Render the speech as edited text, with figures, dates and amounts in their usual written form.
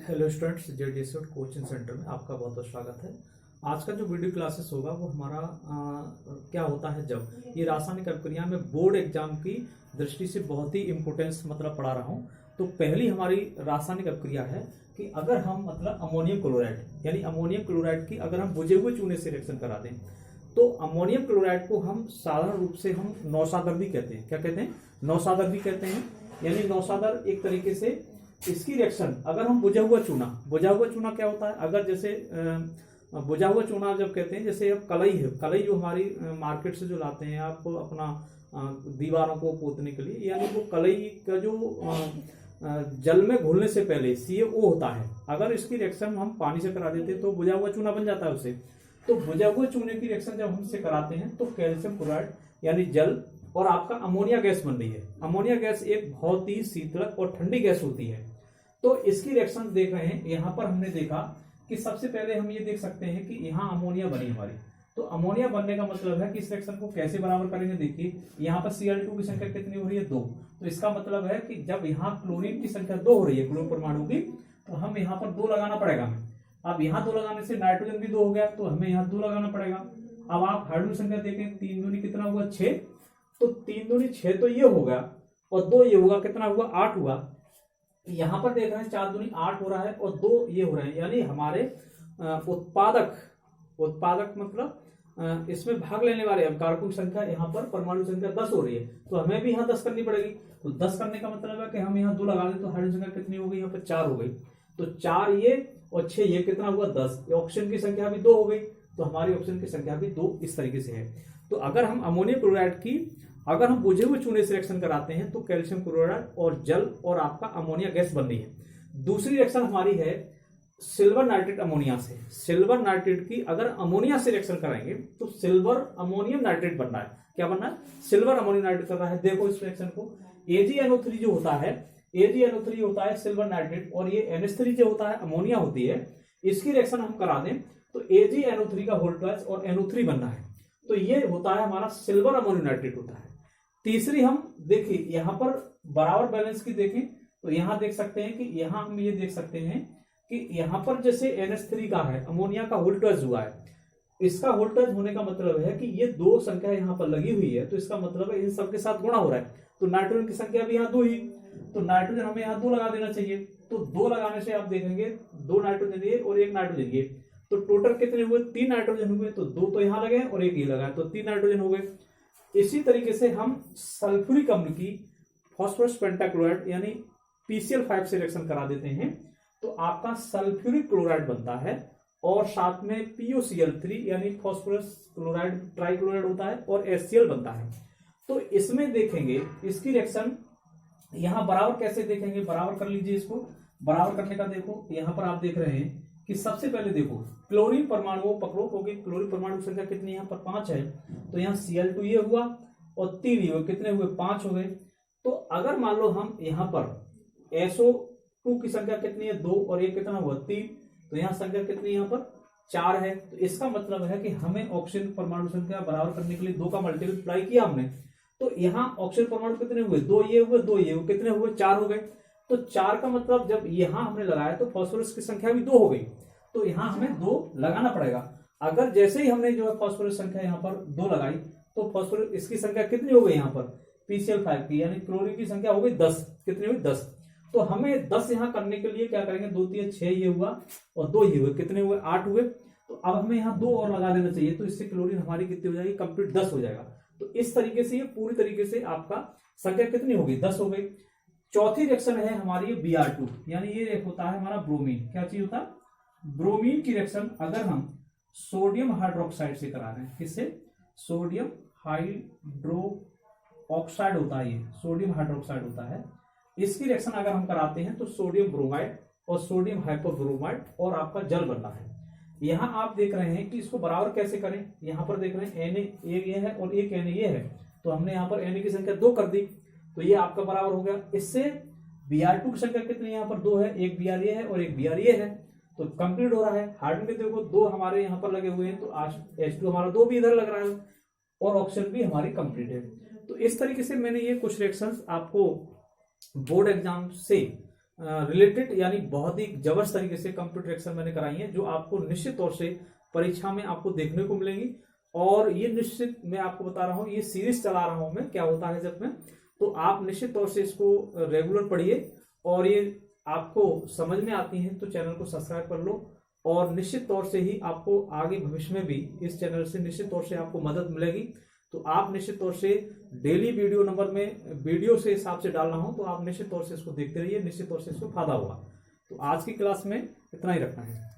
Hello students, जेडीएसएट coaching centre में आपका बहुत बहुत स्वागत है। आज का जो वीडियो क्लासेस होगा वो हमारा क्या होता है, जब ये रासायनिक अभिक्रिया में बोर्ड एग्जाम की दृष्टि से बहुत ही इम्पोर्टेंस पढ़ा रहा हूँ। तो पहली हमारी रासायनिक अभिक्रिया है कि अगर हम अमोनियम क्लोराइड यानी अमोनियम क्लोराइड की अगर हम बुझे हुए चूने से रिएक्शन करा दें तो अमोनियम क्लोराइड को हम साधारण रूप से हम नौसादर भी कहते हैं। क्या कहते हैं? नौसादर भी कहते हैं। यानी नौसादर एक तरीके से इसकी रिएक्शन अगर हम बुझा हुआ चूना क्या होता है? अगर जैसे बुझा हुआ चूना जब कहते हैं, जैसे अब कलई है, कलई जो हमारी मार्केट से जो लाते हैं आप अपना दीवारों को पोतने के लिए, यानी वो कलई का जो जल में घुलने से पहले CaO होता है, अगर इसकी रिएक्शन हम पानी से करा देते तो बुझा हुआ चूना बन जाता है उसे। तो बुझा हुए चूने की रिएक्शन जब हमसे कराते हैं तो कैल्शियम क्लोराइड यानी जल और आपका अमोनिया गैस बन रही है। अमोनिया गैस एक बहुत ही शीतलक और ठंडी गैस होती है। तो इसकी रिएक्शन देख रहे हैं। यहाँ पर हमने देखा कि सबसे पहले हम ये देख सकते हैं कि यहाँ अमोनिया बनी हमारी। तो अमोनिया बनने का मतलब है कि इस रिएक्शन को कैसे बराबर करेंगे। देखिए यहाँ पर Cl2 की संख्या कितनी हो रही है? 2। तो इसका मतलब है कि जब यहाँ क्लोरीन की संख्या 2 हो रही है, क्लोरीन परमाणु की, तो हम यहाँ पर 2 लगाना पड़ेगा हमें। अब यहाँ 2 लगाने से नाइट्रोजन भी 2 हो गया, तो हमें यहाँ 2 लगाना पड़ेगा। अब आप हाइड्रोजन संख्या देखें, 3 दूनी कितना हुआ? 6। तो 3 दूनी 6 तो ये होगा और 2 ये होगा, कितना हुआ? 8 हुआ। यहां पर देख रहे हैं 4 दूनी 8 हो रहा है और 2 ये हो रहे हैं, यानी हमारे उत्पादक मतलब इसमें भाग लेने वाले कारकों की संख्या यहाँ पर परमाणु संख्या 10 हो रही है, तो हमें भी यहाँ 10 करनी पड़ेगी। तो 10 करने का मतलब है कि हम यहाँ 2 लगा दें तो हाइड्रोजन संख्या कितनी हो गई? यहाँ पर 4 हो गई। तो 4 ये और 6 ये कितना हुआ? 10। ऑक्सीजन की संख्या भी 2 हो गई, तो हमारी ऑक्सीजन की संख्या भी 2 इस तरीके से है। तो अगर हम अमोनियम क्लोराइड की अगर हम बुझे हुए चूने से रिएक्शन कराते हैं तो कैल्शियम क्लोराइड और जल और आपका अमोनिया गैस बन रही है। दूसरी रिएक्शन हमारी है सिल्वर नाइट्रेट अमोनिया से। सिल्वर नाइट्रेट की अगर अमोनिया से रिएक्शन कराएंगे तो सिल्वर अमोनियम नाइट्रेट बन रहा है। क्या बन रहा है? सिल्वर अमोनियम नाइट्रेट कर रहा है। देखो इस रिएक्शन को, AgNO3 जो होता है, AgNO3 होता है सिल्वर नाइट्रेट और ये NH3 जो होता है अमोनिया होती है। इसकी रिएक्शन हम करा दें तो AgNO3 का होल ट्वाइस और NO3 बनना है, तो ये होता है हमारा सिल्वर अमोनियम नाइट्रेट होता है। तीसरी हम देखिए यहाँ पर बराबर बैलेंस की देखें तो यहाँ देख सकते हैं कि यहाँ हम ये देख सकते हैं कि यहाँ पर जैसे NH3 का है, अमोनिया का वोल्टेज हुआ है, इसका वोल्टेज होने का मतलब है कि ये 2 संख्या यहाँ पर लगी हुई है, तो इसका मतलब है इन सबके साथ गुणा हो रहा है। तो नाइट्रोजन की संख्या भी यहाँ 2 ही, तो नाइट्रोजन हमें यहाँ 2 लगा देना चाहिए। तो 2 लगाने से आप देखेंगे 2 नाइट्रोजन ये और 1 नाइट्रोजन ये, तो टोटल कितने हुए? 3 नाइट्रोजन हुए। तो 2 तो यहाँ लगे और 1 ये लगा, तो 3 नाइट्रोजन हो गए। इसी तरीके से हम सल्फ्यूरिक अम्ल की फास्फोरस पेंटाक्लोराइड यानी PCl5 से रिएक्शन करा देते हैं तो आपका सल्फ्यूरिक क्लोराइड बनता है और साथ में POCl3 यानी फास्फोरस क्लोराइड ट्राइक्लोराइड होता है और HCl बनता है। तो इसमें देखेंगे इसकी रिएक्शन यहां बराबर कैसे देखेंगे, बराबर कर लीजिए इसको। बराबर करने का देखो, यहां पर आप देख रहे हैं कि सबसे पहले देखो क्लोरीन परमाणु पकड़ो, क्योंकि क्लोरीन परमाणु की संख्या कितनी यहाँ पर 5 है, तो यहाँ Cl2 ये हुआ और 3 ये हुए, कितने हुए? 5 हो गए। तो अगर मान लो हम यहाँ पर SO2 की संख्या कितनी है? 2 और ये कितना हुआ? 3, तो यहाँ संख्या कितनी यहाँ पर? 4 है। तो इसका मतलब है कि हमें ऑक्सीजन परमाणु संख्या बराबर करने के लिए 2 का मल्टीप्लाई किया हमने, तो यहाँ ऑक्सीजन परमाणु कितने हुए? 2 ये हुए, 2 ये हुए, कितने हुए? 4 हो गए। तो 4 का मतलब जब यहां हमने लगाया तो फास्फोरस की संख्या भी 2 हो गई, तो यहां हमें 2 लगाना पड़ेगा। अगर जैसे ही हमने जो है फास्फोरस संख्या यहां पर 2 लगाई तो फास्फोरस इसकी संख्या कितनी हो गई यहाँ पर? PCl5 की यानी क्लोरीन की संख्या हो गई 10। कितनी हुई? 10। तो हमें 10 यहां करने के लिए क्या करेंगे? 2 3 6 ये हुआ और 2 ये हुए, कितने हुए? 8 हुए। तो अब हमें यहाँ 2 और लगा देना चाहिए, तो इससे क्लोरीन हमारी कितनी हो जाएगी? कंप्लीट 10 हो जाएगा। तो इस तरीके से ये पूरी तरीके से आपका संख्या कितनी होगी? 10 हो गई। चौथी रिएक्शन है हमारी Br2 यानी ये होता है हमारा ब्रोमीन। क्या चीज होता है? ब्रोमीन की रिएक्शन अगर हम सोडियम हाइड्रोक्साइड से करा रहे हैं, किससे? सोडियम हाइड्रो ऑक्साइड होता है, ये सोडियम हाइड्रोक्साइड होता है। इसकी रिएक्शन अगर हम कराते हैं तो सोडियम ब्रोमाइड और सोडियम हाइपोब्रोमाइड और आपका जल बनना है। यहां आप देख रहे हैं कि इसको बराबर कैसे करें। यहां पर देख रहे हैं Na एक ये है और एक Na ये है, तो हमने यहाँ पर Na की संख्या 2 कर दी, तो ये आपका बराबर हो गया। इससे Br2 की संख्या कितनी यहाँ पर? 2 है, एक Br ये है और एक Br ये है, तो कंप्लीट हो रहा है। हाइड्रोजन के देखो 2 हमारे यहाँ पर लगे हुए हैं, तो H2 हमारा 2 भी इधर लग रहा है और ऑक्सीजन भी हमारी कंप्लीट है। तो इस तरीके से मैंने ये कुछ रिएक्शंस आपको बोर्ड एग्जाम से रिलेटेड यानी बहुत ही जबरदस्त तरीके से कंप्यूटर एक्सेल मैंने कराई है, जो आपको निश्चित तौर से परीक्षा में आपको देखने को मिलेंगी। और ये निश्चित मैं आपको बता रहा हूँ, ये सीरीज चला रहा हूं मैं, क्या होता है जब में, तो आप निश्चित तौर से इसको रेगुलर पढ़िए और ये आपको समझ में आती है तो चैनल को सब्सक्राइब कर लो। और निश्चित तौर से ही आपको आगे भविष्य में भी इस चैनल से निश्चित तौर से आपको मदद मिलेगी। तो आप निश्चित तौर से डेली वीडियो नंबर में वीडियो से हिसाब से डाल रहा हूं, तो आप निश्चित तौर से इसको देखते रहिए, निश्चित तौर से इसको फायदा होगा। तो आज की क्लास में इतना ही रखना है।